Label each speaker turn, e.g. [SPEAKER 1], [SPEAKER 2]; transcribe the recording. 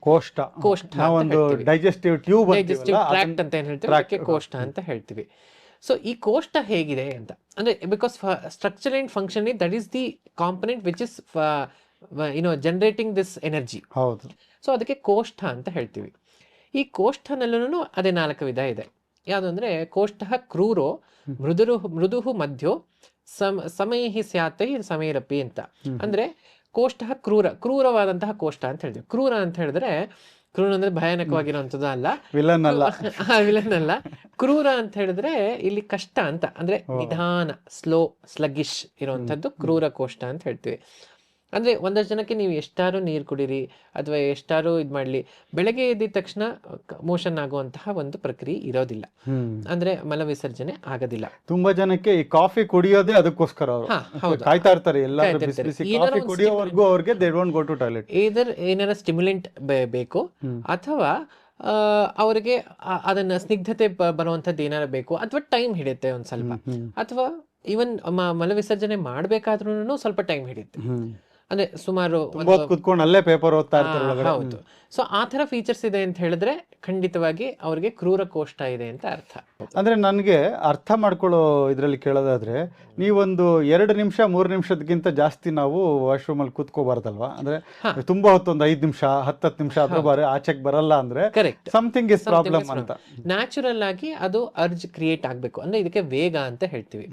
[SPEAKER 1] ಕೋಷ್ಟ
[SPEAKER 2] ಕೋಷ್ಟ ಅಂತ
[SPEAKER 1] ನಾವೊಂದು
[SPEAKER 2] ಹೇಳ್ತೀವಿ.
[SPEAKER 1] ಡೈಜೆಸ್ಟಿವ್ ಟ್ಯೂಬ್
[SPEAKER 2] ಡೈಜೆಸ್ಟಿವ್ ಟ್ರ್ಯಾಕ್ಟ್ ಅಂತ ಏನ್ ಹೇಳ್ತೀವಿ, ಅದಕ್ಕೆ ಕೋಷ್ಟ ಅಂತ ಹೇಳ್ತೀವಿ. ಸೊ ಈ ಕೋಷ್ಟ ಹೇಗಿದೆ ಅಂತ ಅಂದ್ರೆ, because structure and function that is the component which is generating this energy.
[SPEAKER 1] ಹೌದು.
[SPEAKER 2] ಸೊ ಅದಕ್ಕೆ ಕೋಷ್ಠ ಅಂತ ಹೇಳ್ತೀವಿ. ಈ ಕೋಷ್ಠನಲ್ಲೂ ಅದೇ 4 ವಿಧ ಇದೆ. ಯಾವುದು ಅಂದ್ರೆ ಕೋಷ್ಠ ಕ್ರೂರೋ ಮೃದುಹು ಮಧ್ಯ ಸಮೈಹಿ ಸ್ಯಾತೈ ಸಮೈರಪಿ ಅಂತ. ಅಂದ್ರೆ ಕೋಷ್ಠ ಕ್ರೂರವಾದಂತಹ ಕೋಷ್ಠ ಅಂತ ಹೇಳ್ತೀವಿ. ಕ್ರೂರ ಅಂತ ಹೇಳಿದ್ರೆ, ಕ್ರೂರ ಅಂದ್ರೆ ಭಯಾನಕವಾಗಿರುವಂಥದ್ದು ಅಲ್ಲ,
[SPEAKER 1] ವಿಲನ್ ಅಲ್ಲ.
[SPEAKER 2] ವಿಲನ್ ಅಲ್ಲ. ಕ್ರೂರ ಅಂತ ಹೇಳಿದ್ರೆ ಇಲ್ಲಿ ಕಷ್ಟ ಅಂತ, ಅಂದ್ರೆ ನಿಧಾನ, ಸ್ಲಗ್ಗಿಶ್ ಇರುವಂತದ್ದು ಕ್ರೂರ ಕೋಷ್ಠ ಅಂತ ಹೇಳ್ತೀವಿ. ಅಂದ್ರೆ ಒಂದಷ್ಟು ಜನಕ್ಕೆ ನೀವು ಎಷ್ಟಾರು ನೀರು ಕುಡೀರಿ ಅಥವಾ ಎಷ್ಟಾರು ಇದು ಮಾಡಲಿ, ಬೆಳಗ್ಗೆ ಎದ್ದಿದ ತಕ್ಷಣ ಮೋಷನ್ ಆಗುವಂತಹ ಒಂದು ಪ್ರಕ್ರಿಯೆ ಇರೋದಿಲ್ಲ, ಅಂದ್ರೆ ಮಲ ವಿಸರ್ಜನೆ ಆಗೋದಿಲ್ಲ.
[SPEAKER 1] ತುಂಬಾ ಜನಕ್ಕೆ ಈ ಕಾಫಿ ಕುಡಿಯೋದೇ ಅದಕ್ಕೋಸ್ಕರ ಅವರು ಕಾಯ್ತಾ ಇರ್ತಾರೆ, ಎಲ್ಲರೂ ಬಿಸಿ ಬಿಸಿ ಕಾಫಿ ಕುಡಿಯೋವರೆಗೂ ಅವ್ರಿಗೆ they don't go to toilet.
[SPEAKER 2] ಏನಾರ ಸ್ಟಿಮ್ಯುಲೆಂಟ್ ಬೇಕು, ಅಥವಾ ಅವರಿಗೆ ಅದನ್ನ ಸ್ನಿಗ್ಧತೆ ಬರುವಂತದ್ದು ಏನಾರ ಬೇಕು, ಅಥವಾ ಟೈಮ್ ಹಿಡಿಯುತ್ತೆ ಒಂದ್ ಸ್ವಲ್ಪ, ಅಥವಾ ಈವನ್ ಮಲ ವಿಸರ್ಜನೆ ಮಾಡ್ಬೇಕಾದ್ರೂ ಸ್ವಲ್ಪ ಟೈಮ್ ಹಿಡಿಯುತ್ತೆ. ಅಂದ್ರೆ ಸುಮಾರು
[SPEAKER 1] ಕುತ್ಕೊಂಡು ಅಲ್ಲೇ ಪೇಪರ್ ಓದ್ತಾ ಇರ್ತಾರೆ.
[SPEAKER 2] ಹೌದು. ಸೊ ಆ ತರ ಫೀಚರ್ಸ್ ಇದೆ ಅಂತ ಹೇಳಿದ್ರೆ ಖಂಡಿತವಾಗಿ ಅವ್ರಿಗೆ ಕ್ರೂರ ಕೋಷ್ಠ ಇದೆ ಅಂತ ಅರ್ಥ.
[SPEAKER 1] ಅಂದ್ರೆ ನನಗೆ ಅರ್ಥ ಮಾಡ್ಕೊಳ್ಳೋ ಇದ್ರಲ್ಲಿ ಕೇಳೋದಾದ್ರೆ, ನೀವೊಂದು 2 ನಿಮಿಷ 3 ನಿಮಿಷದಕ್ಕಿಂತ ಜಾಸ್ತಿ ನಾವು ವಾಶ್ರೂಮ್ ಅಲ್ಲಿ ಕೂತ್ಕೋಬಾರ್ದಲ್ವಾ? ಅಂದ್ರೆ ತುಂಬಾ ಹೊತ್ತೊಂದು 5 ನಿಮಿಷ 10 ನಿಮಿಷ ಅದ್ರ ಬಾರಿ ಆಚೆಗೆ ಬರಲ್ಲ ಅಂದ್ರೆ
[SPEAKER 2] ಕರೆಕ್ಟ್,
[SPEAKER 1] ಸಮಥಿಂಗ್ ಇಸ್ ಪ್ರಾಬ್ಲಮ್ ಅಂತ.
[SPEAKER 2] ನ್ಯಾಚುರಲ್ ಆಗಿ ಅದು ಅರ್ಜ್ ಕ್ರಿಯೇಟ್ ಆಗ್ಬೇಕು, ಅಂದ್ರೆ ಇದಕ್ಕೆ ವೇಗ ಅಂತ ಹೇಳ್ತೀವಿ.